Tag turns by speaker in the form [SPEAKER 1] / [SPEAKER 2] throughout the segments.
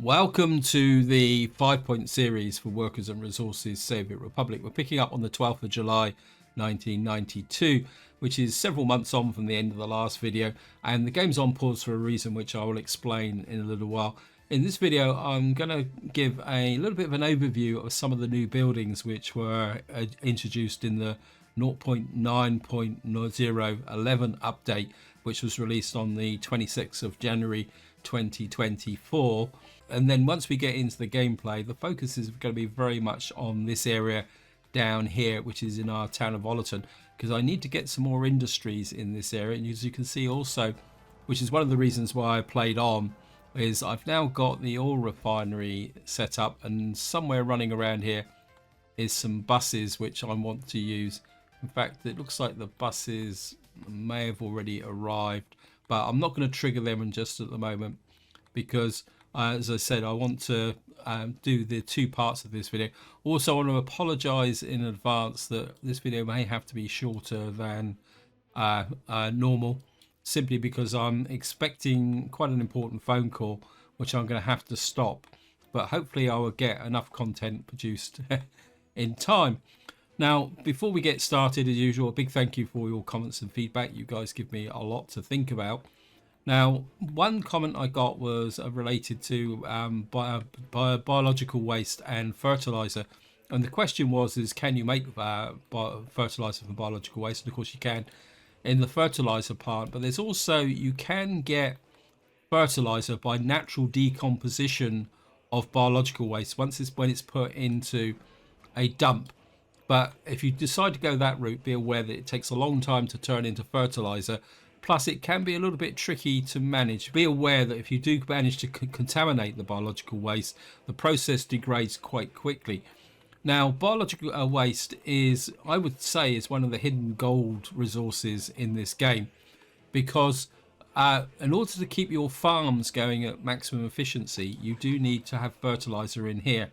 [SPEAKER 1] Welcome to the 5-point series for Workers and Resources Soviet Republic. We're picking up on the 12th of July 1992, which is several months on from the end of the last video, and the game's on pause for a reason which I will explain in a little while. In this video I'm going to give a little bit of an overview of some of the new buildings which were introduced in the 0.9.011 update, which was released on the 26th of January 2024. And then once we get into the gameplay, the focus is going to be very much on this area down here, which is in our town of Ollerton, because I need to get some more industries in this area. And as you can see also, which is one of the reasons why I played on, is I've now got the oil refinery set up, and somewhere running around here is some buses which I want to use. In fact, it looks like the buses may have already arrived, but I'm not going to trigger them just at the moment because as I said, I want to do the two parts of this video. Also, I want to apologize in advance that this video may have to be shorter than normal, simply because I'm expecting quite an important phone call which I'm going to have to stop, but hopefully I will get enough content produced in time. Now, before we get started, as usual, a big thank you for your comments and feedback. You guys give me a lot to think about. Now, one comment I got was related to biological waste and fertilizer, and the question was can you make fertilizer from biological waste? And of course you can in the fertilizer part, but there's also, you can get fertilizer by natural decomposition of biological waste when it's put into a dump. But if you decide to go that route, be aware that it takes a long time to turn into fertilizer. Plus, it can be a little bit tricky to manage. Be aware that if you do manage to contaminate the biological waste, the process degrades quite quickly. Now, biological waste is, I would say, is one of the hidden gold resources in this game, because in order to keep your farms going at maximum efficiency, you do need to have fertilizer in here.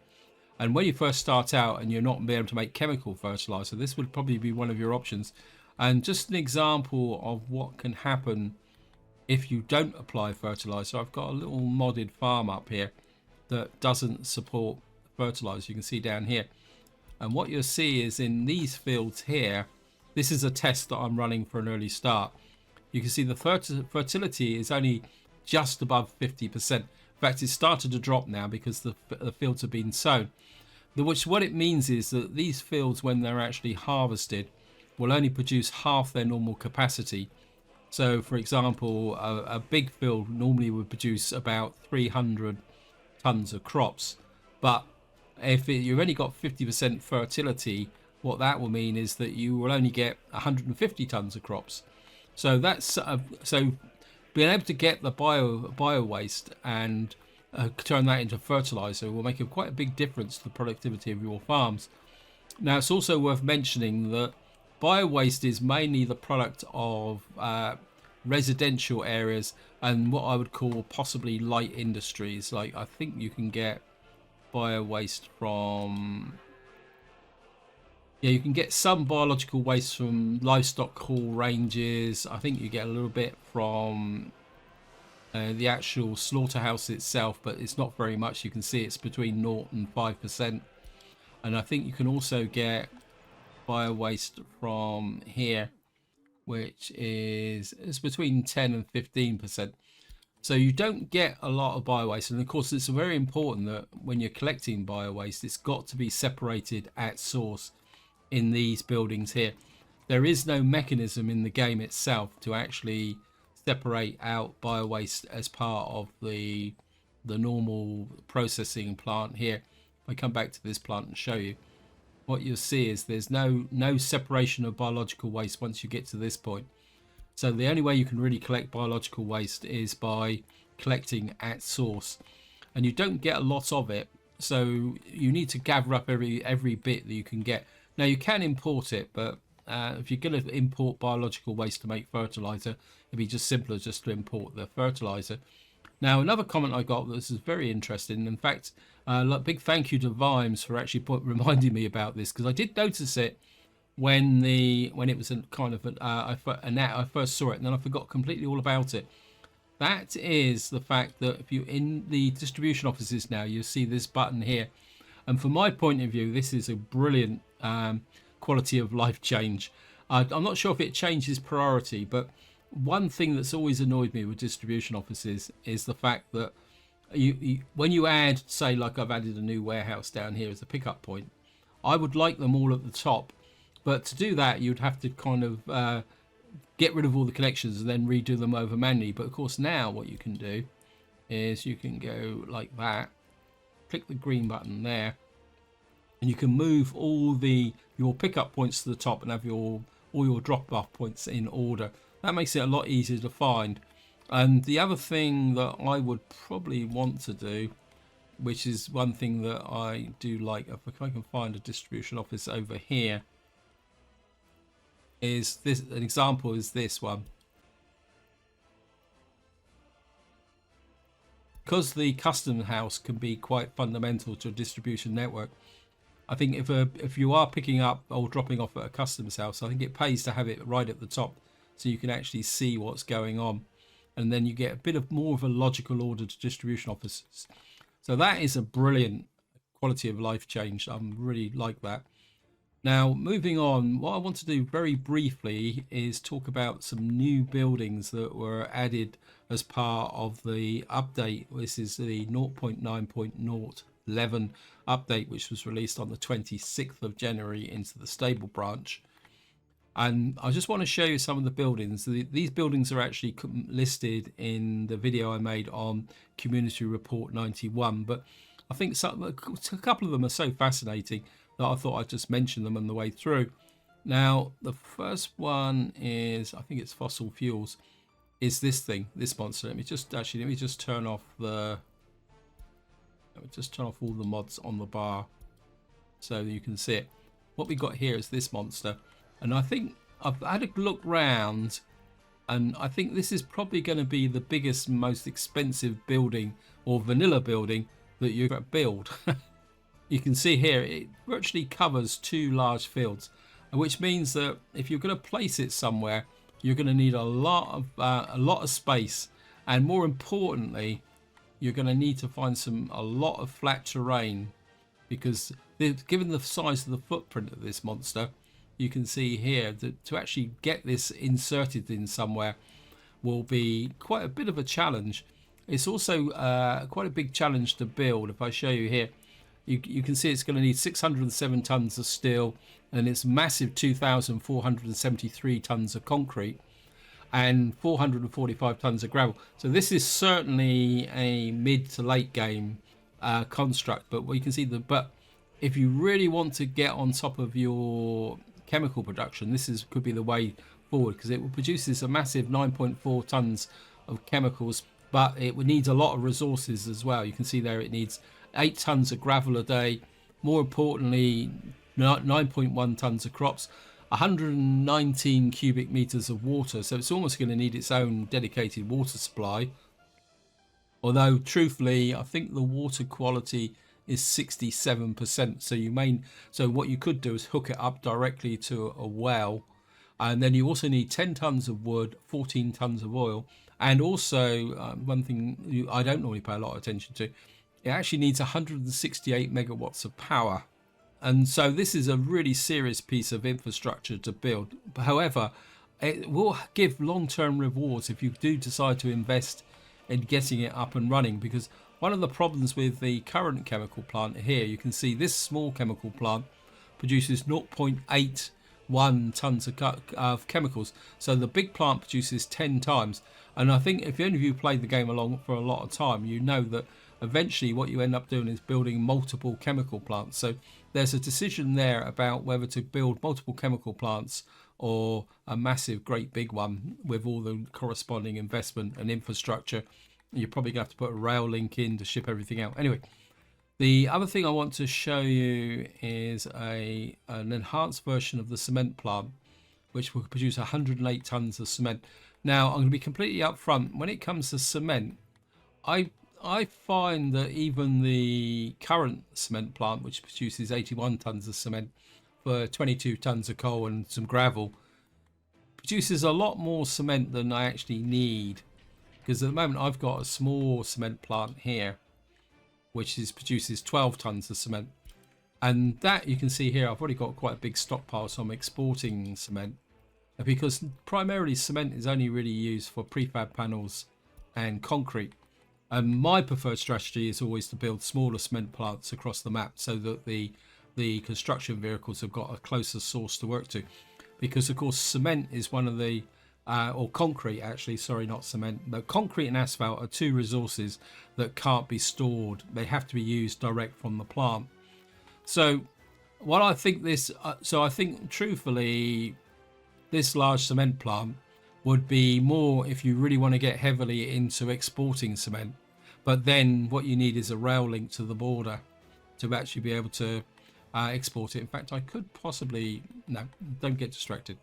[SPEAKER 1] And when you first start out and you're not able to make chemical fertilizer, this would probably be one of your options. And just an example of what can happen if you don't apply fertilizer, I've got a little modded farm up here that doesn't support fertilizer. You can see down here. And what you'll see is in these fields here, this is a test that I'm running for an early start. You can see the fertility is only just above 50%. In fact, it's started to drop now because the fields have been sown. What it means is that these fields, when they're actually harvested, will only produce half their normal capacity. So, for example, a big field normally would produce about 300 tons of crops. But if you've only got 50% fertility, what that will mean is that you will only get 150 tons of crops. So that's so being able to get the bio waste and turn that into fertilizer will make quite a big difference to the productivity of your farms. Now, it's also worth mentioning that bio waste is mainly the product of residential areas and what I would call possibly light industries. Like, I think you can get bio waste from, you can get some biological waste from livestock haul ranges. I think you get a little bit from the actual slaughterhouse itself, but it's not very much. You can see it's between 0 and 5%. And I think you can also get bio waste from here, which is between 10 and 15%. So you don't get a lot of bio waste. And of course, it's very important that when you're collecting bio waste, it's got to be separated at source in these buildings here. There is no mechanism in the game itself to actually separate out bio waste as part of the normal processing plant here. If I come back to this plant and show you, what you'll see is there's no separation of biological waste once you get to this point. So the only way you can really collect biological waste is by collecting at source, and you don't get a lot of it, so you need to gather up every bit that you can get. Now, you can import it, but if you're going to import biological waste to make fertilizer, it'd be just simpler just to import the fertilizer. Now, another comment I got, this is very interesting. In fact, big thank you to Vimes for actually reminding me about this, because I did notice it when it was I first saw it, and then I forgot completely all about it. That is the fact that if you're in the distribution offices now, you see this button here. And from my point of view, this is a brilliant quality of life change. I'm not sure if it changes priority, but one thing that's always annoyed me with distribution offices is the fact that when you add, say, like I've added a new warehouse down here as a pickup point, I would like them all at the top. But to do that, you'd have to kind of get rid of all the connections and then redo them over manually. But of course, now what you can do is you can go like that, click the green button there, and you can move all your pickup points to the top and have all your drop off points in order. That makes it a lot easier to find. And the other thing that I would probably want to do, which is one thing that I do like, if I can find a distribution office over here, is this. An example is this one. Because the custom house can be quite fundamental to a distribution network, I think if you are picking up or dropping off at a customs house, I think it pays to have it right at the top so you can actually see what's going on, and then you get a bit of more of a logical order to distribution offices. So that is a brilliant quality of life change. I really like that. Now, moving on, what I want to do very briefly is talk about some new buildings that were added as part of the update. This is the 0.9.011 update, which was released on the 26th of January into the stable branch. And I just want to show you some of the buildings. These buildings are actually listed in the video I made on Community Report 91, but I think a couple of them are so fascinating that I thought I'd just mention them on the way through. Now, the first one is, I think it's fossil fuels, is this thing, this monster. Let me just turn off all the mods on the bar so you can see it. What we got here is this monster, and I think I've had a look round, and I think this is probably going to be the biggest, most expensive building or vanilla building that you could build. You can see here it virtually covers 2 large fields, which means that if you're going to place it somewhere, you're going to need a lot of space, and more importantly, you're going to need to find a lot of flat terrain, because given the size of the footprint of this monster, you can see here that to actually get this inserted in somewhere will be quite a bit of a challenge. It's also quite a big challenge to build. If I show you here, you can see it's going to need 607 tons of steel, and it's massive 2,473 tons of concrete and 445 tons of gravel. So this is certainly a mid to late game construct. But you can see but if you really want to get on top of your chemical production, could be the way forward, because it produces a massive 9.4 tons of chemicals, but it needs a lot of resources as well. You can see there it needs 8 tons of gravel a day, more importantly 9.1 tons of crops, 119 cubic meters of water, so it's almost going to need its own dedicated water supply. Although truthfully, I think the water quality is 67%, so what you could do is hook it up directly to a well. And then you also need 10 tons of wood, 14 tons of oil, and also one thing I don't normally pay a lot of attention to, it actually needs 168 megawatts of power. And so this is a really serious piece of infrastructure to build. However, it will give long-term rewards if you do decide to invest in getting it up and running, because one of the problems with the current chemical plant here, you can see this small chemical plant produces 0.81 tons of chemicals. So the big plant produces 10 times. And I think if any of you played the game along for a lot of time, you know that eventually what you end up doing is building multiple chemical plants. So there's a decision there about whether to build multiple chemical plants or a massive, great big one with all the corresponding investment and infrastructure. You're probably going to have to put a rail link in to ship everything out. Anyway, the other thing I want to show you is an enhanced version of the cement plant, which will produce 108 tons of cement. Now, I'm going to be completely upfront. When it comes to cement, I find that even the current cement plant, which produces 81 tons of cement for 22 tons of coal and some gravel, produces a lot more cement than I actually need. because at the moment I've got a small cement plant here which produces 12 tons of cement, and that you can see here I've already got quite a big stockpile, so I'm exporting cement, because primarily cement is only really used for prefab panels and concrete. And my preferred strategy is always to build smaller cement plants across the map so that the construction vehicles have got a closer source to work to, because of course cement is one of the or concrete, actually, sorry, not cement, but concrete and asphalt are two resources that can't be stored. They have to be used direct from the plant. So what I think this so I think truthfully this large cement plant would be more if you really want to get heavily into exporting cement, but then what you need is a rail link to the border to actually be able to export it. In fact, I could possibly, no, don't get distracted,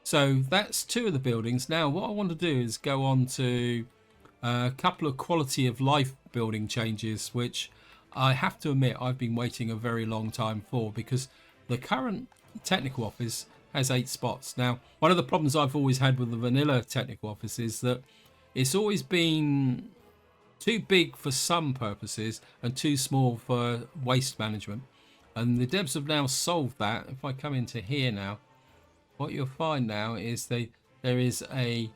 [SPEAKER 1] So that's two of the buildings. Now what I want to do is go on to a couple of quality of life building changes, which I have to admit I've been waiting a very long time for, because the current technical office has 8 spots. Now, one of the problems I've always had with the vanilla technical office is that it's always been too big for some purposes and too small for waste management. And the devs have now solved that. If I come into here now, what you'll find now is there is a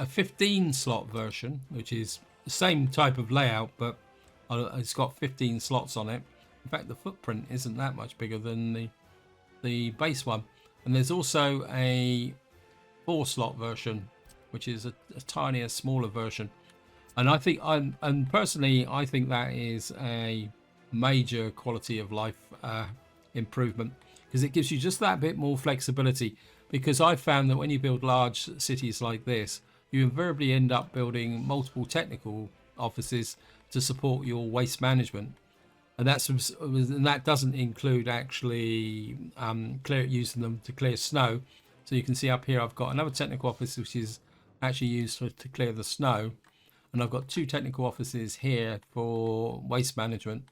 [SPEAKER 1] 15 slot version, which is the same type of layout, but it's got 15 slots on it. In fact, the footprint isn't that much bigger than the base one. And there's also a 4 slot version, which is a tinier, smaller version. And I think personally I think that is a major quality of life improvement, because it gives you just that bit more flexibility. Because I've found that when you build large cities like this, you invariably end up building multiple technical offices to support your waste management, and that doesn't include actually using them to clear snow. So you can see up here I've got another technical office which is actually used to clear the snow, and I've got 2 technical offices here for waste management.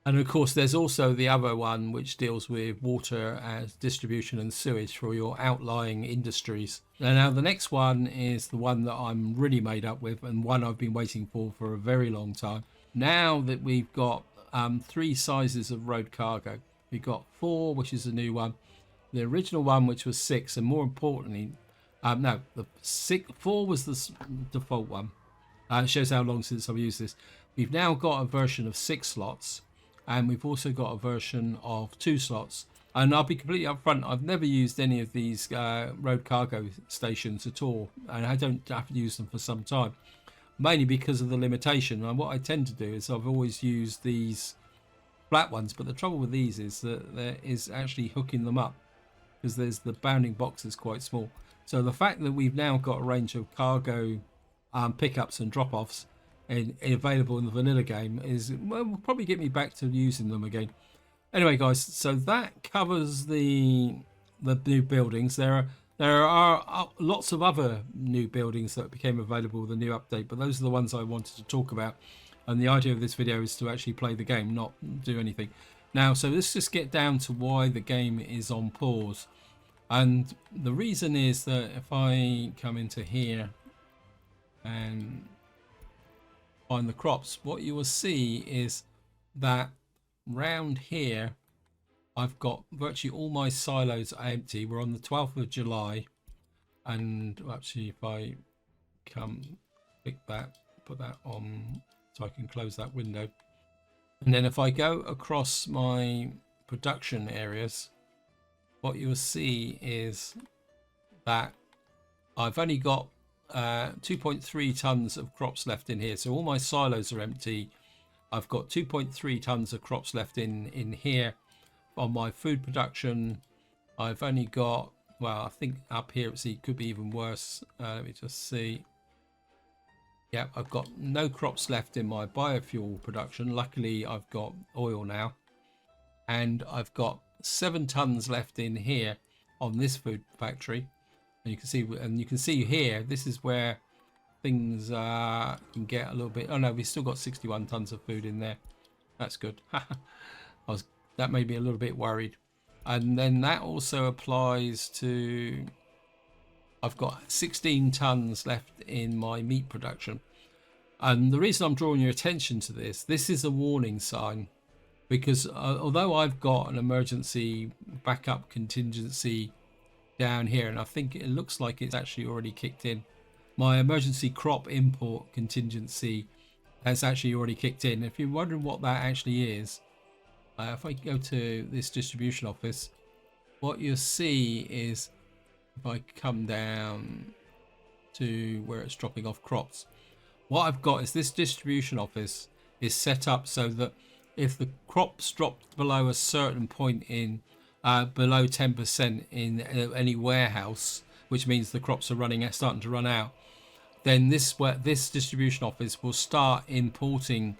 [SPEAKER 1] And of course there's also the other one which deals with water as distribution and sewage for your outlying industries. And now the next one is the one that I'm really made up with, and one I've been waiting for a very long time. Now that we've got 3 sizes of road cargo, we've got 4, which is a new one, the original one which was 6, and more importantly, no, the 4 was the default one. It shows how long since I've used this. We've now got a version of 6 slots, and we've also got a version of 2 slots. And I'll be completely upfront, I've never used any of these road cargo stations at all, and I don't have to use them for some time, mainly because of the limitation. And what I tend to do is I've always used these flat ones, but the trouble with these is that there is actually hooking them up, because there's the bounding box is quite small. So the fact that we've now got a range of cargo pickups and drop-offs available in the vanilla game will probably get me back to using them again. Anyway guys, so that covers the new buildings. There are lots of other new buildings that became available with the new update, but those are the ones I wanted to talk about. And the idea of this video is to actually play the game, not do anything. Now, so let's just get down to why the game is on pause. And the reason is that if I come into here and find the crops, what you will see is that round here I've got virtually all my silos are empty. We're on the 12th of July, and actually if I come click that, put that on so I can close that window, and then if I go across my production areas, what you will see is that I've only got 2.3 tons of crops left in here. So all my silos are empty. I've got 2.3 tons of crops left in here. On my food production, I've only got, well, I think up here it could be even worse. Let me just see. Yeah, I've got no crops left in my biofuel production. Luckily I've got oil now, and I've got 7 tons left in here on this food factory. And you can see here, this is where things can get a little bit. Oh no, we've still got 61 tons of food in there. That's good. That made me a little bit worried. And then that also applies to I've got 16 tons left in my meat production. And the reason I'm drawing your attention to this is a warning sign, because although I've got an emergency backup contingency down here, and I think it looks like it's actually already kicked in, my emergency crop import contingency has actually already kicked in. If you're wondering what that actually is, if I go to this distribution office, what you'll see is, if I come down to where it's dropping off crops, what I've got is this distribution office is set up so that if the crops drop below a certain point in below 10% in any warehouse, which means the crops are starting to run out, then this distribution office will start importing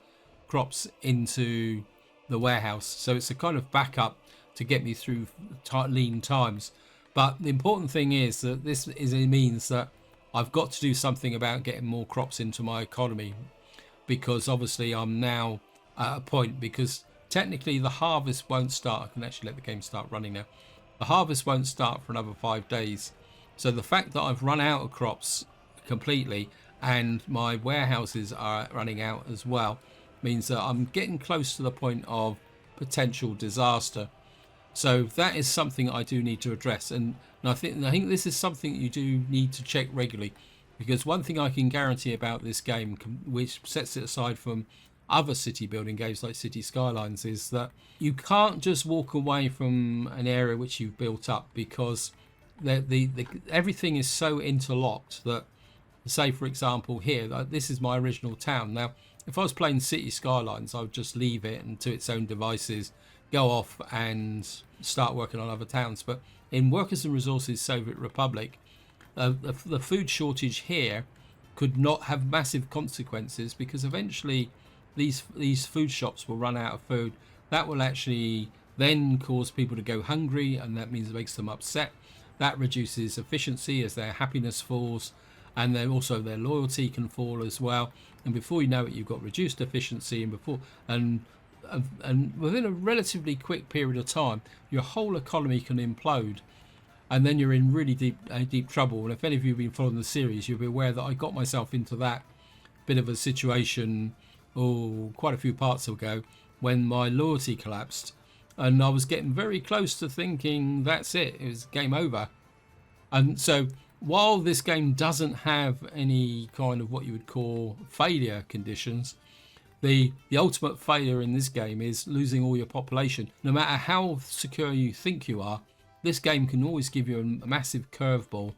[SPEAKER 1] crops into the warehouse. So it's a kind of backup to get me through lean times. But the important thing is that it means that I've got to do something about getting more crops into my economy, because obviously I'm now at a point, because technically the harvest won't start. I can actually let the game start running now. The harvest won't start for another 5 days. So the fact that I've run out of crops completely and my warehouses are running out as well means that I'm getting close to the point of potential disaster. So that is something I do need to address, and I think this is something you do need to check regularly, because one thing I can guarantee about this game, which sets it aside from other city building games like City Skylines, is that you can't just walk away from an area which you've built up, because everything is so interlocked that, say for example here, this is my original town. Now if I was playing City Skylines, I would just leave it and to its own devices, go off and start working on other towns. But in Workers and Resources Soviet Republic, the food shortage here could not have massive consequences, because eventually these food shops will run out of food. That will actually then cause people to go hungry, and that means it makes them upset. That reduces efficiency as their happiness falls, and then also their loyalty can fall as well. And before you know it, you've got reduced efficiency, and within a relatively quick period of time, your whole economy can implode, and then you're in really deep trouble. And if any of you have been following the series, you'll be aware that I got myself into that bit of a situation quite a few parts ago, when my loyalty collapsed, and I was getting very close to thinking that's it was game over. And so while this game doesn't have any kind of what you would call failure conditions, the ultimate failure in this game is losing all your population. No matter how secure you think you are, this game can always give you a massive curveball.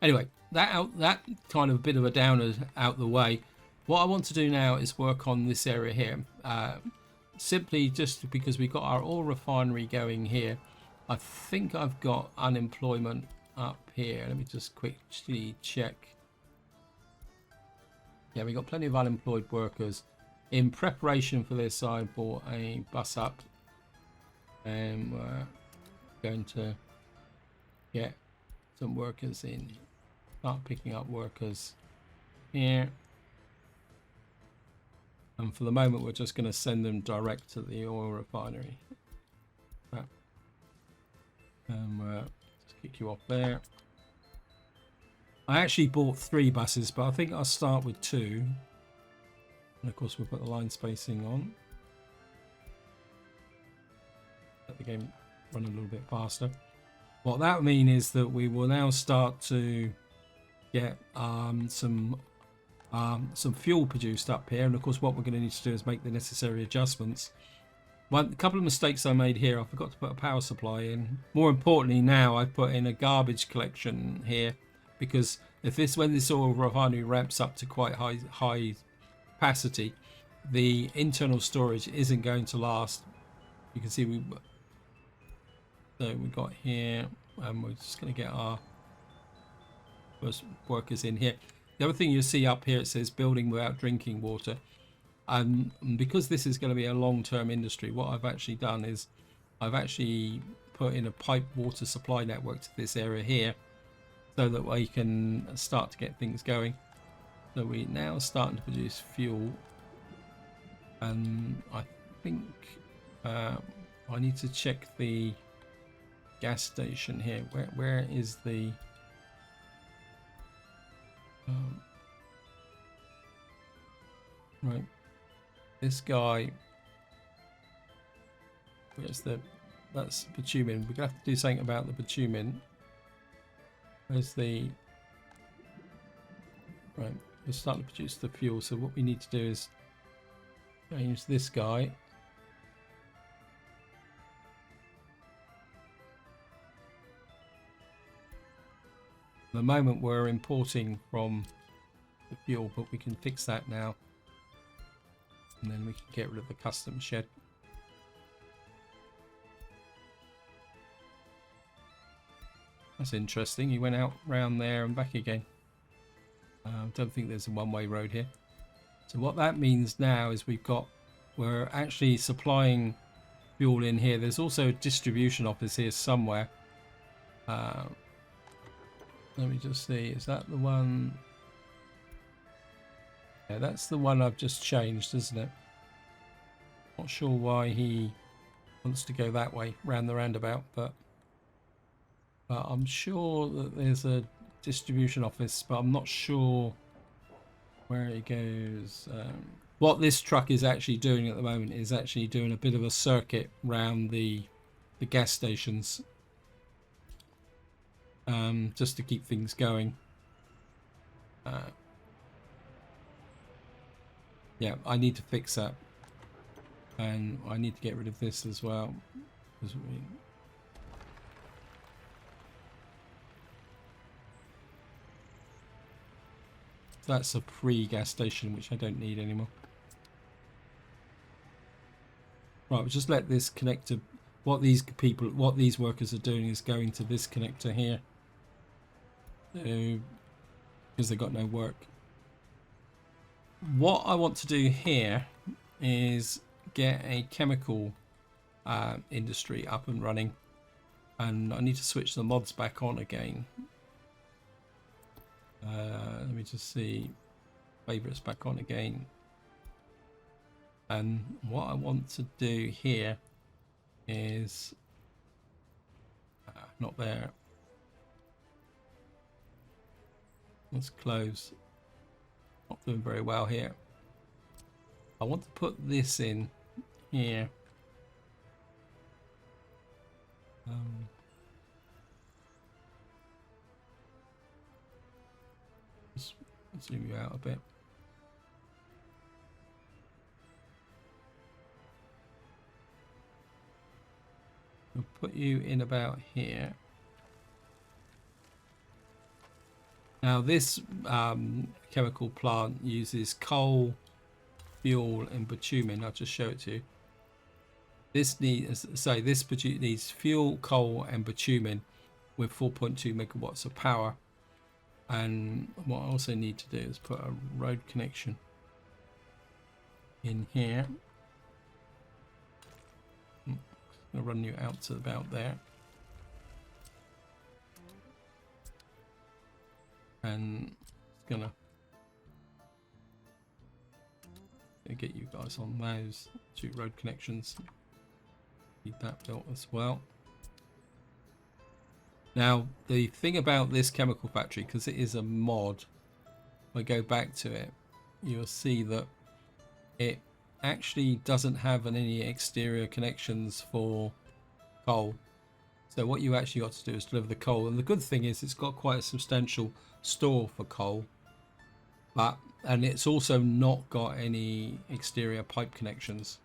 [SPEAKER 1] Anyway, that kind of bit of a downer out the way. What I want to do now is work on this area here. Simply just because we've got our oil refinery going here. I think I've got unemployment up here. Let me just quickly check. Yeah, we've got plenty of unemployed workers. In preparation for this, I bought a bus up, and we're going to get some workers in, start picking up workers here. And for the moment, we're just going to send them direct to the oil refinery. And just kick you off there. I actually bought 3 buses, but I think I'll start with 2. And of course, we'll put the line spacing on. Let the game run a little bit faster. What that means is that we will now start to get some fuel produced up here. And of course, what we're going to need to do is make the necessary adjustments. A couple of mistakes I made here. I forgot to put a power supply in. More importantly, now I've put in a garbage collection here, because when this oil refinery ramps up to quite high capacity, the internal storage isn't going to last. You can see we got here, and we're just going to get our first workers in here. The other thing you'll see up here, it says building without drinking water. And because this is going to be a long-term industry, what I've actually done is I've actually put in a pipe water supply network to this area here, so that we can start to get things going. So we're now starting to produce fuel, and I think I need to check the gas station here. Where is the Right, this guy. Where's that's bitumen. We're gonna have to do something about the bitumen. Where's the right? We're starting to produce the fuel. So what we need to do is change this guy. At the moment we're importing from the fuel, but we can fix that now, and then we can get rid of the custom shed. That's interesting. He went out round there and back again. Don't think there's a one-way road here. So what that means now is we're actually supplying fuel in here. There's also a distribution office here somewhere. Let me just see. Is that the one? Yeah, that's the one I've just changed, isn't it? Not sure why he wants to go that way, round the roundabout, but I'm sure that there's a distribution office, but I'm not sure where it goes. What this truck is actually doing at the moment is actually doing a bit of a circuit round the gas stations, just to keep things going. Yeah, I need to fix that, and I need to get rid of this as well, because that's a free gas station which I don't need anymore. Right, we'll just let this connector. What these workers are doing is going to this connector here, because they've got no work. What I want to do here is get a chemical industry up and running, and I need to switch the mods back on again. Let me just see, favorites back on again. And what I want to do here is not there. Let's close. Not doing very well here. I want to put this in here. Just zoom you out a bit. I'll put you in about here. Now this chemical plant uses coal, fuel and bitumen. I'll just show it to you. This needs fuel, coal and bitumen with 4.2 megawatts of power. And what I also need to do is put a road connection in here. I'm going to run you out to about there. And it's gonna get you guys on those 2 road connections. Need that built as well. Now the thing about this chemical factory, because it is a mod, if I go back to it, you'll see that it actually doesn't have any exterior connections for coal. So what you actually got to do is deliver the coal, and the good thing is it's got quite a substantial store for coal, and it's also not got any exterior pipe connections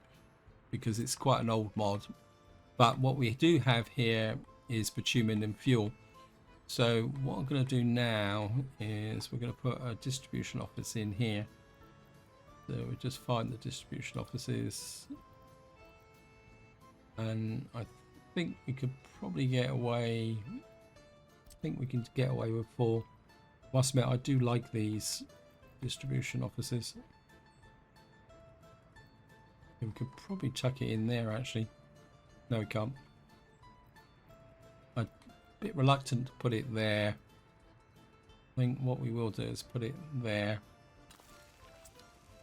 [SPEAKER 1] because it's quite an old mod. But what we do have here is bitumen and fuel. So what I'm going to do now is we're going to put a distribution office in here. So we just find the distribution offices, and I think we could probably get away. I think we can get away with 4. I must admit, I do like these distribution offices. We could probably chuck it in there actually. No, we can't. I'm a bit reluctant to put it there. I think what we will do is put it there,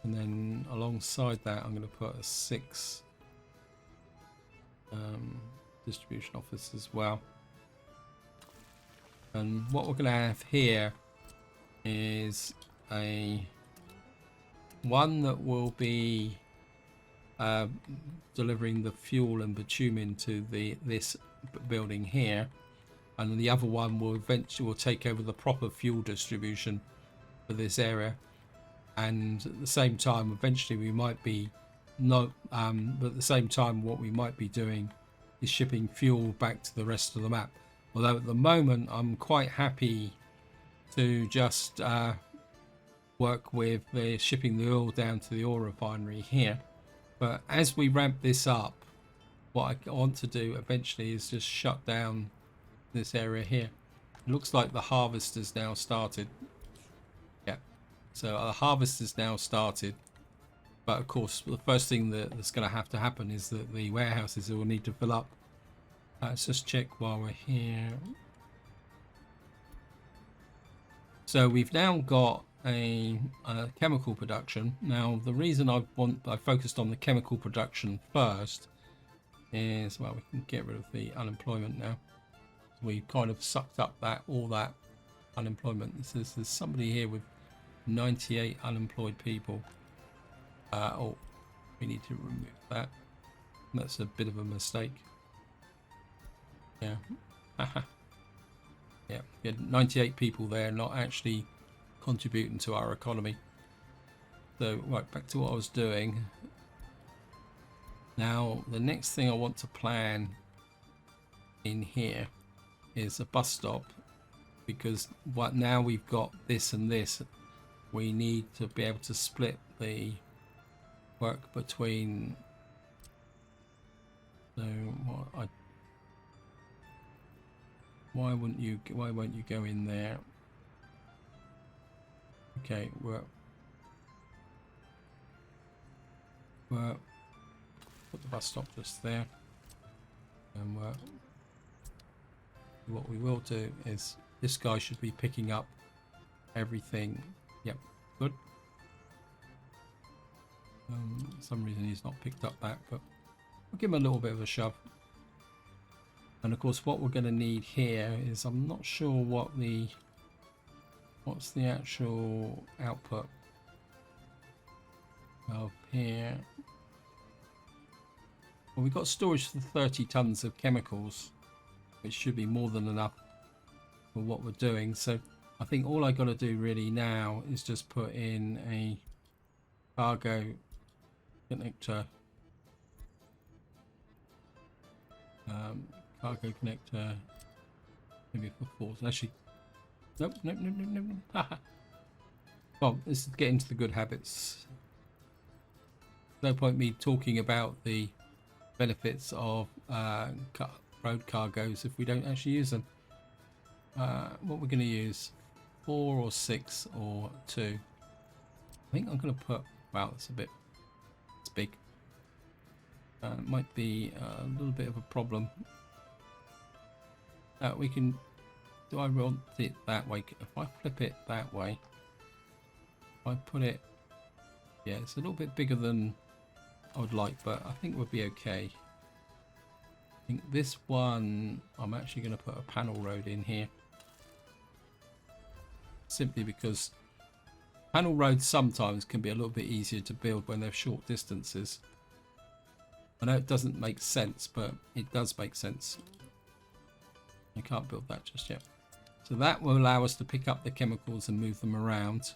[SPEAKER 1] and then alongside that I'm going to put a 6 distribution office as well. And what we're going to have here is a one that will be uh, delivering the fuel and bitumen to this building here, and the other one will eventually take over the proper fuel distribution for this area. And at the same time, eventually we might be not, but at the same time, what we might be doing is shipping fuel back to the rest of the map. Although at the moment, I'm quite happy to just work with shipping the oil down to the oil refinery here. But as we ramp this up, what I want to do eventually is just shut down this area here. It looks like the harvest has now started. Yeah, so the harvest has now started. But of course, the first thing that's going to happen is that the warehouses will need to fill up. Let's just check while we're here. So we've now got a chemical production. Now the reason I focused on the chemical production first is, well, we can get rid of the unemployment now. We kind of sucked up all that unemployment. There's somebody here with 98 unemployed people. Oh, we need to remove that. That's a bit of a mistake. Yeah. Yeah, we had 98 people there not actually contributing to our economy. So, right, back to what I was doing. Now, the next thing I want to plan in here is a bus stop, because now we've got this and this, we need to be able to split the work between. So why won't you go in there? Okay, well, put the bus stop just there, and what we will do is this guy should be picking up everything. Yep, good. For some reason he's not picked up that, but we'll give him a little bit of a shove. And of course, what we're going to need here is, I'm not sure what's the actual output of here. Well, we've got storage for 30 tons of chemicals, which should be more than enough for what we're doing. So I think all I got to do really now is just put in a cargo connector. Cargo connector, maybe for force. Actually, nope. Well, this is getting to the good habits. No point me talking about the benefits of road cargoes if we don't actually use them. What we're going to use, 4 or 6 or 2. I think I'm going to put. Wow, it's big. It might be a little bit of a problem. We can. Do I want it that way? If I flip it that way, if I put it. Yeah, it's a little bit bigger than I would like, but I think we'll be okay. I think this one, I'm actually going to put a panel road in here. Simply because panel roads sometimes can be a little bit easier to build when they're short distances. I know it doesn't make sense, but it does make sense. You can't build that just yet. So that will allow us to pick up the chemicals and move them around.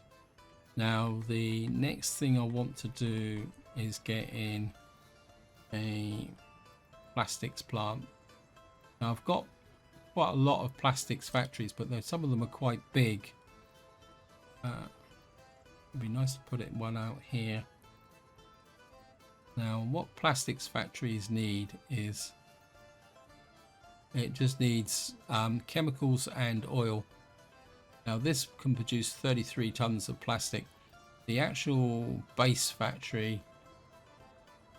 [SPEAKER 1] Now the next thing I want to do is get in a plastics plant. Now I've got quite a lot of plastics factories, but some of them are quite big. It'd be nice to put one out here. Now what plastics factories need is, it just needs chemicals and oil. Now this can produce 33 tons of plastic. The actual base factory,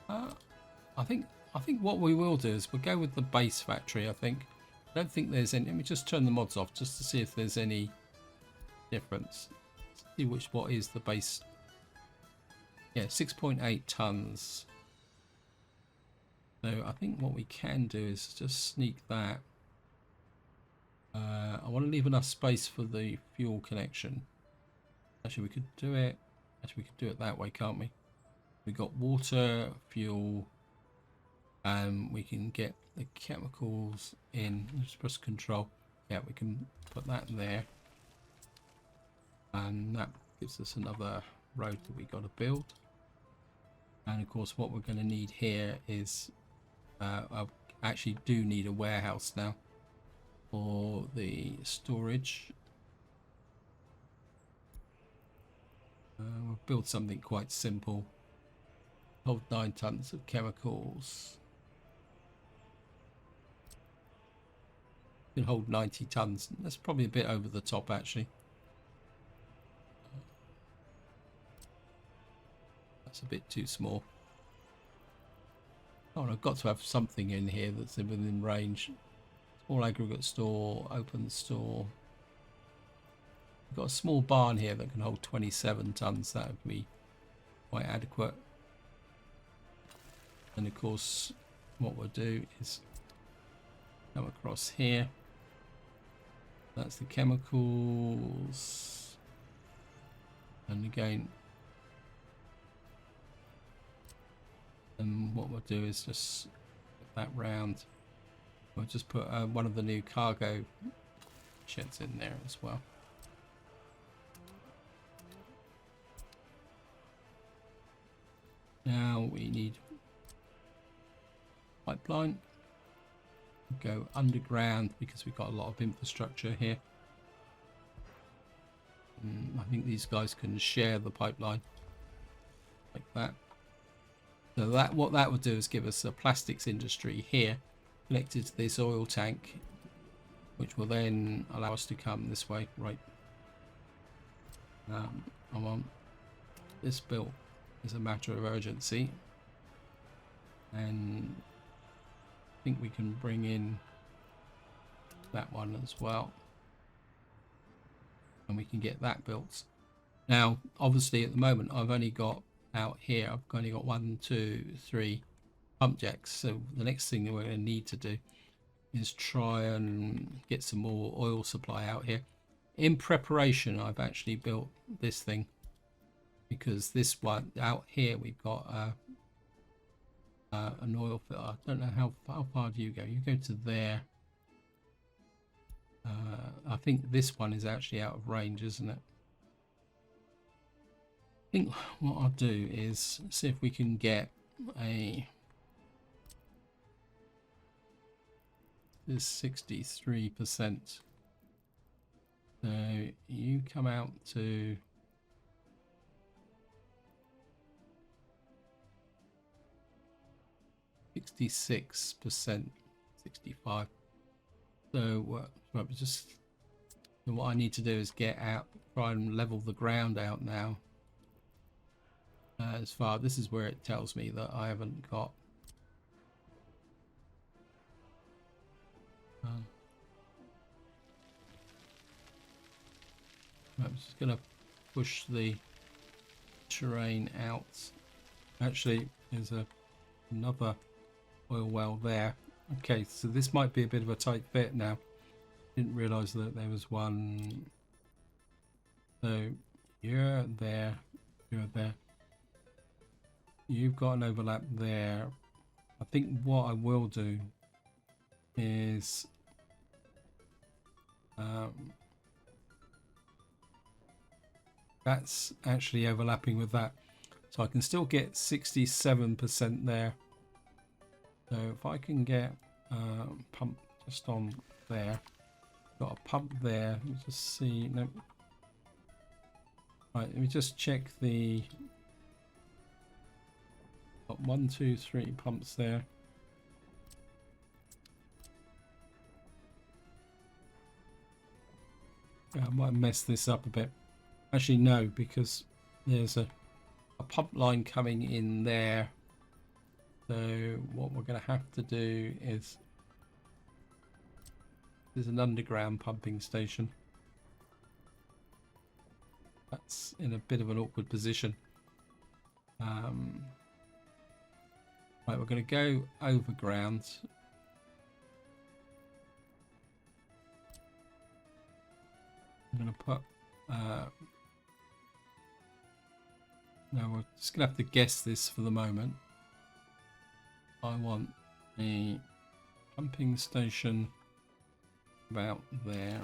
[SPEAKER 1] I think what we will do is we'll go with the base factory. I don't think there's any. Let me just turn the mods off just to see if there's any difference. See what is the base. Yeah, 6.8 tons. So I think what we can do is just sneak that. I want to leave enough space for the fuel connection. Actually, we could do it. Actually, we could do it that way, can't we? We got water, fuel, and we can get the chemicals in. Just press control. Yeah, we can put that there, and that gives us another road that we got to build. And of course, what we're going to need here is I actually do need a warehouse now for the storage. We'll build something quite simple. Hold 9 tons of chemicals. Can hold 90 tons. That's probably a bit over the top, actually. That's a bit too small. Oh, and I've got to have something in here that's within range. Small aggregate store, open store. We've got a small barn here that can hold 27 tons. That would be quite adequate. And of course, what we'll do is come across here. That's the chemicals. And again, and what we'll do is just put that round. We'll just put one of the new cargo sheds in there as well. Now we need pipeline. Go underground because we've got a lot of infrastructure here. I think these guys can share the pipeline like that. So that what that would do is give us a plastics industry here connected to this oil tank, which will then allow us to come this way. Right. I want this built as a matter of urgency, and I think we can bring in that one as well, and we can get that built. Now, obviously, at the moment, I've only got out here, I've only got 1, 2, 3 pump jacks. So the next thing that we're going to need to do is try and get some more oil supply out here. In preparation, I've actually built this thing because this one out here we've got an oil filter. I don't know how far do you go? You go to there. I think this one is actually out of range, isn't it? I think what I'll do is see if we can get a this 63%. So you come out to 66%, 65. So just what I need to do is get out, try and level the ground out now. As far, this is where it tells me that I haven't got I'm just gonna push the terrain out. Actually, there's another oil well there. Okay, so this might be a bit of a tight fit now. Didn't realize that there was one. So you're there, you're there. You've got an overlap there. I think what I will do is that's actually overlapping with that, so I can still get 67% there. So if I can get pump just on there, got a pump there. Let me just see. No. Right, let me just check the. Got 1, 2, 3 pumps there. I might mess this up a bit. Actually, no, because there's a pump line coming in there. So what we're going to have to do is there's an underground pumping station. That's in a bit of an awkward position. Right, we're going to go overground. I'm going to put Now we're just gonna have to guess this for the moment. I want a pumping station about there,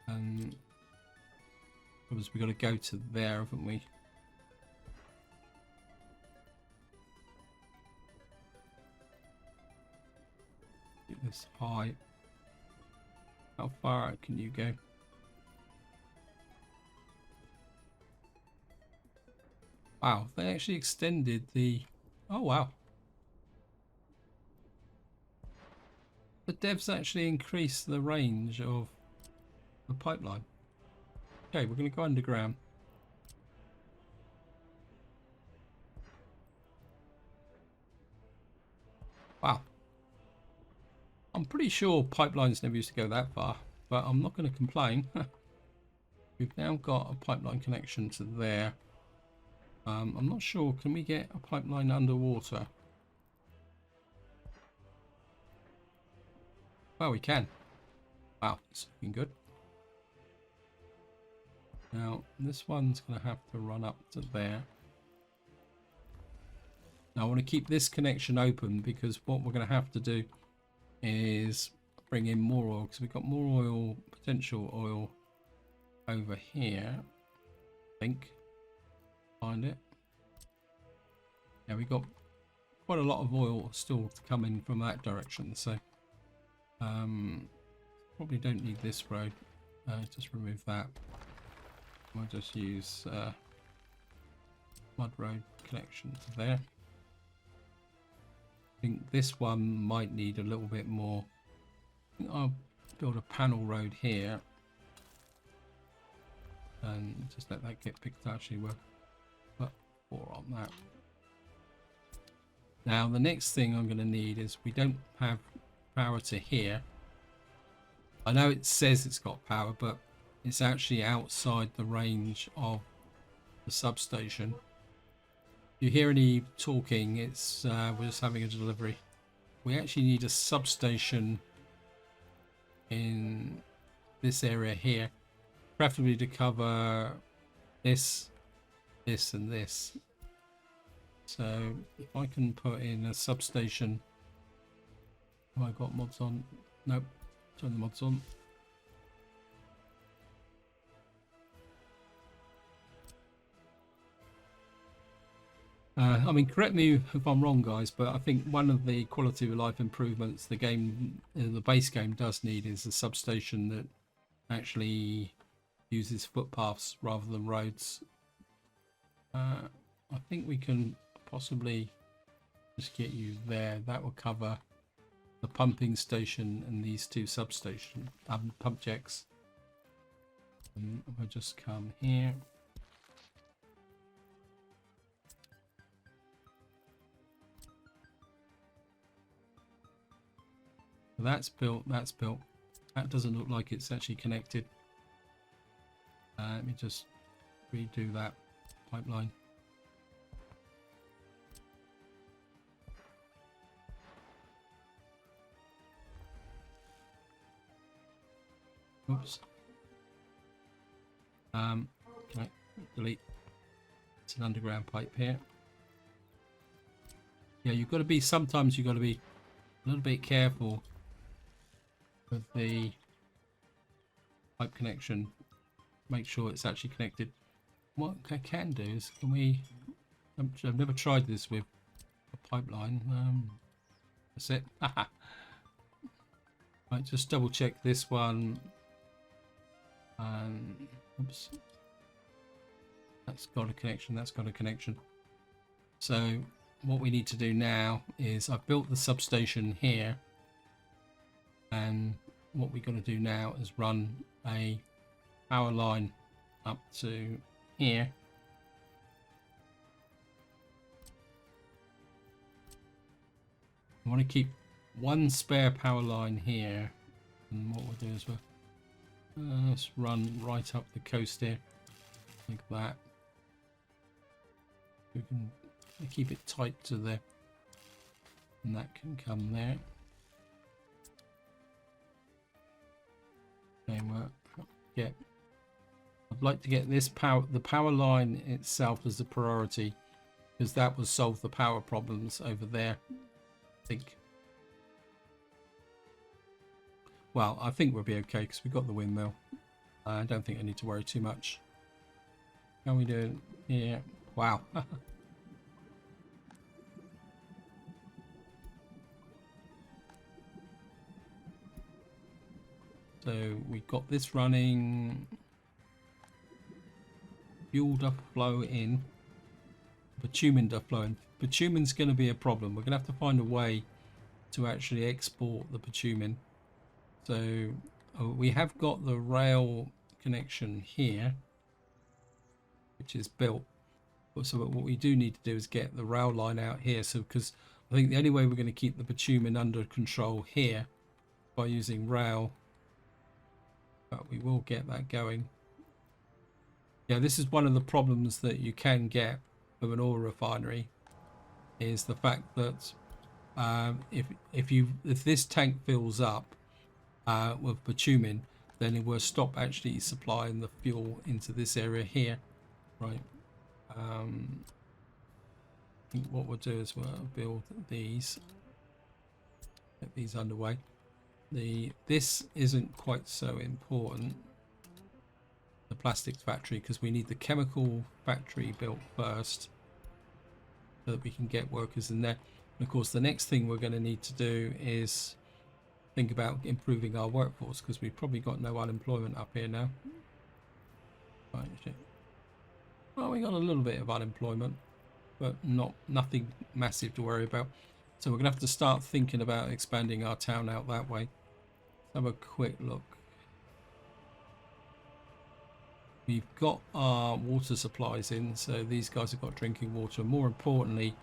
[SPEAKER 1] and because we've got to go to there, haven't we? Get this high. How far out can you go? Wow, they actually extended the... Oh, wow. The devs actually increased the range of the pipeline. Okay, we're going to go underground. Wow. I'm pretty sure pipelines never used to go that far, but I'm not going to complain. We've now got a pipeline connection to there. I'm not sure, can we get a pipeline underwater? Well, we can. Wow, it's looking good. Now, this one's going to have to run up to there. Now, I want to keep this connection open because what we're going to have to do is bring in more oil, because we've got more oil, potential oil over here. I think. Find it. Yeah, we've got quite a lot of oil still to come in from that direction, so probably don't need this road. Just remove that. We'll just use mud road connection to there. I think this one might need a little bit more. I think I'll build a panel road here and just let that get picked. Actually, we'll put 4 on that. Now the next thing I'm going to need is, we don't have power to here. I know it says it's got power, but it's actually outside the range of the substation. If you hear any talking, it's we're just having a delivery. We actually need a substation in this area here, preferably to cover this, this and this. So if I can put in a substation. Have I got mods on? Nope. Turn the mods on. I mean, correct me if I'm wrong, guys, but I think one of the quality of life improvements the game, the base game, does need is a substation that actually uses footpaths rather than roads. I think we can possibly just get you there. That will cover the pumping station and these 2 substation pump jacks. And we'll just come here. That's built, that's built. That doesn't look like it's actually connected. Let me just redo that pipeline. Oops. Can I delete? It's an underground pipe here. Yeah, you've got to be, sometimes you've got to be a little bit careful with the pipe connection. Make sure it's actually connected. What I can do is, can we, I've never tried this with a pipeline. That's it. Right, just double check this one. Oops. That's got a connection, that's got a connection. So what we need to do now is, I've built the substation here, and what we're going to do now is run a power line up to here. I want to keep one spare power line here, and what we'll do is let's run right up the coast here, like that. We can keep it tight to there, and that can come there. Okay, we'll get I'd like to get this power, the power line itself, as a priority, because that would solve the power problems over there, I think. Well, I think we'll be okay because we've got the windmill. I don't think I need to worry too much. How are we doing? Yeah. Wow. So we got this running. Fuel duct flow in. Bitumen duct flow in. Bitumen's going to be a problem. We're going to have to find a way to actually export the bitumen. So we have got the rail connection here, which is built. So what we do need to do is get the rail line out here. So because I think the only way we're going to keep the bitumen under control here by using rail, but we will get that going. Yeah, this is one of the problems that you can get with an oil refinery, is the fact that if this tank fills up with bitumen, then it will stop actually supplying the fuel into this area here, right? I think what we'll do is we'll build these, get these underway. This isn't quite so important, the plastics factory, because we need the chemical factory built first so that we can get workers in there. And of course, the next thing we're going to need to do is think about improving our workforce, because we've probably got no unemployment up here now. Right, well, we got a little bit of unemployment, but nothing massive to worry about. So we're gonna have to start thinking about expanding our town out that way. Let's have a quick look. We've got our water supplies in, so these guys have got drinking water. More importantly,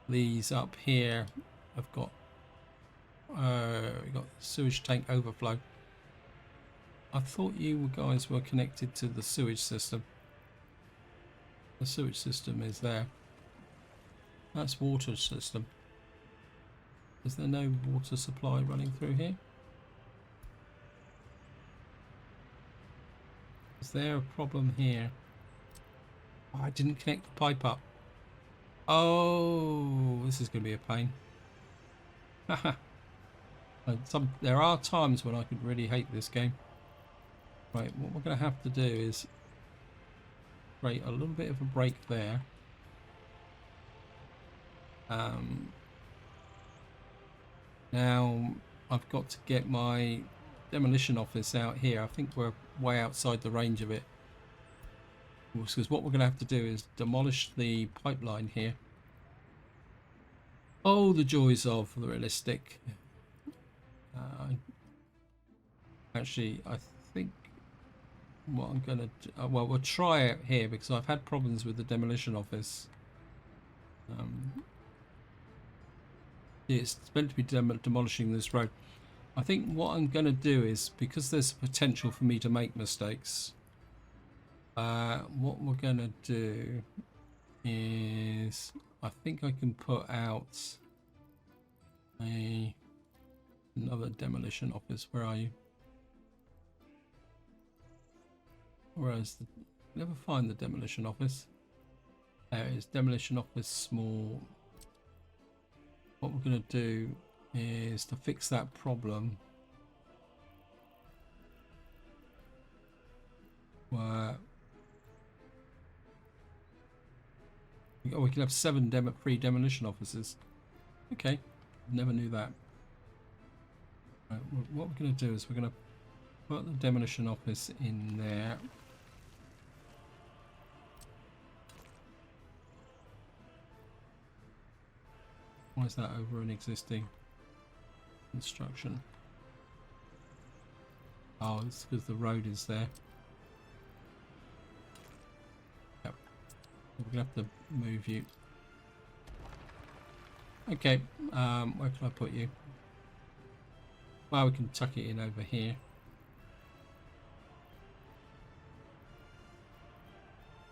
[SPEAKER 1] these up here have got we've got sewage tank overflow. I thought you guys were connected to the sewage system. The sewage system is there. That's water system. Is there no water supply running through here? Is there a problem here? Oh, I didn't connect the pipe up. Oh, this is going to be a pain. There are times when I could really hate this game. Right, what we're going to have to do is create a little bit of a break there. Now I've got to get my demolition office out here. I think we're way outside the range of it, because what we're going to have to do is demolish the pipeline here. Oh, the joys of the realistic. Actually, I think what I'm going to do, well, we'll try it here because I've had problems with the demolition office. It's meant to be demolishing this road. I think what I'm going to do is, because there's potential for me to make mistakes, what we're going to do is, I think I can put out another demolition office. Where are you? Where is the... Never find the demolition office. There it is, demolition office small. What we're going to do is, to fix that problem, where we can have 7 free demolition offices. Okay, never knew that. Right, what we're going to do is we're going to put the demolition office in there. Why is that over an existing construction? Oh, it's because the road is there. Yep. We're gonna have to move you. Okay, where can I put you? Well, we can tuck it in over here.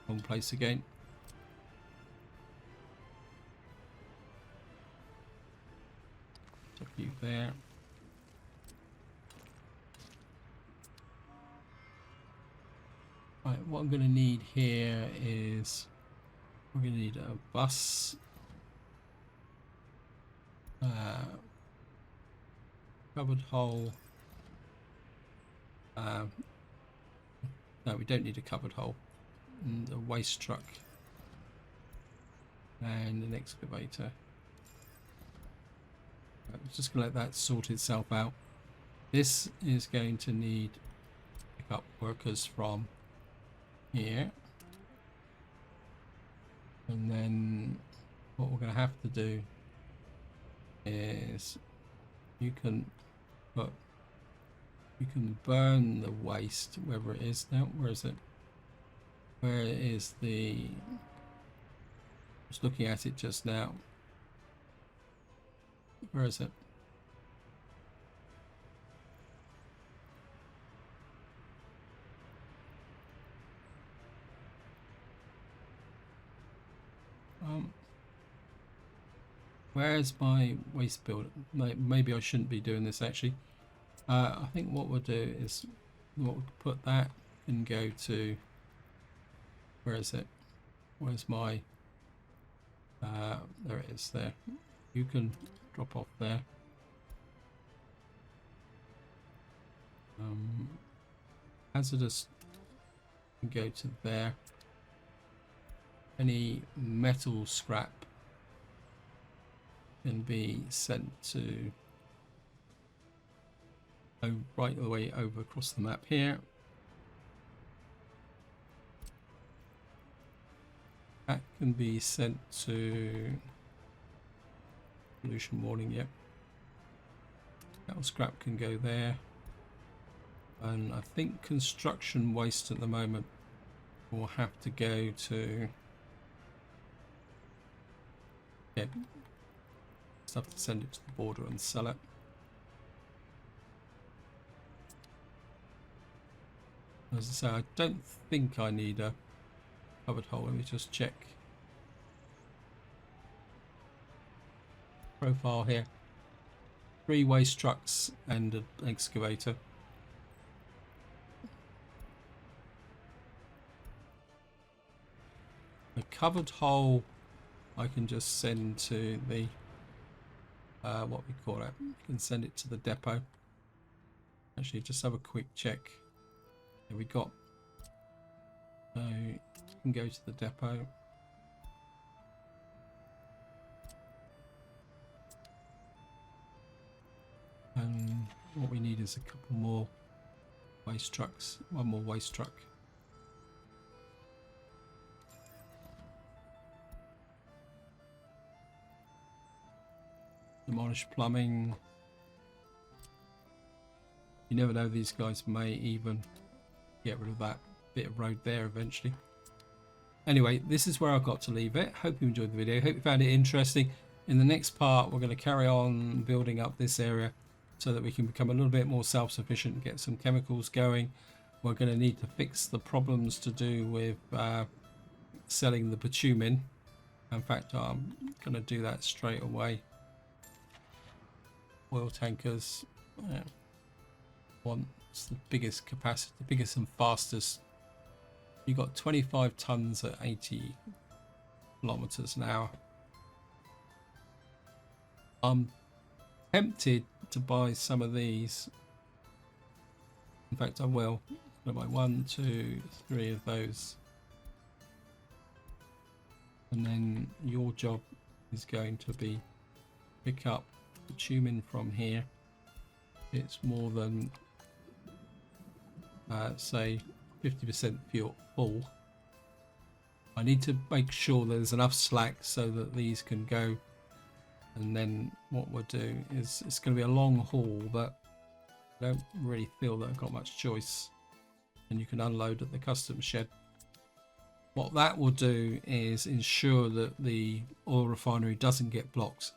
[SPEAKER 1] Wrong place again. Tuck you there. Right, what I'm going to need here is we're going to need a bus, covered hole. No, we don't need a covered hole. And a waste truck and an excavator. I'm just going to let that sort itself out. This is going to need to pick up workers from here. And then what we're going to have to do is you can burn the waste wherever it is now. Where is it? Where is the... I was looking at it just now. Where is it? Where's my waste builder? Maybe I shouldn't be doing this actually. I think what we'll do is we'll put that and go to, where is it? Where's my, there it is there. You can drop off there. Hazardous can go to there. Any metal scrap can be sent to right the way over across the map here. That can be sent to pollution warning. Yep. Metal scrap can go there, and I think construction waste at the moment will have to go to, yeah, just have to send it to the border and sell it. As I say, I don't think I need a covered hole. Let me just check. Profile here. 3 waste trucks and an excavator. A covered hole I can just send to the what we call it. You can send it to the depot. Actually, just have a quick check. Here we got. So you can go to the depot. And what we need is a couple more waste trucks. One more waste truck. Demolish plumbing. You never know, these guys may even get rid of that bit of road there eventually. Anyway, this is where I've got to leave it. Hope you enjoyed the video. Hope you found it interesting. In the next part, we're going to carry on building up this area so that we can become a little bit more self-sufficient and get some chemicals going. We're going to need to fix the problems to do with selling the bitumen. In fact, I'm going to do that straight away. Oil tankers. Wants the biggest capacity, the biggest and fastest. You got 25 tons at 80 kilometers an hour. I'm tempted to buy some of these. In fact, I will. I'm gonna buy 1, 2, 3 of those, and then your job is going to be pick up bitumen from here. It's more than say 50% full. I need to make sure there's enough slack so that these can go, and then what we'll do is it's going to be a long haul, but I don't really feel that I've got much choice, and you can unload at the customs shed. What that will do is ensure that the oil refinery doesn't get blocked,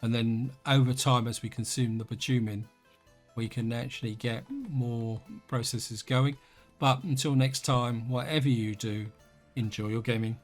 [SPEAKER 1] and then over time, as we consume the bitumen, we can actually get more processes going. But until next time, whatever you do, enjoy your gaming.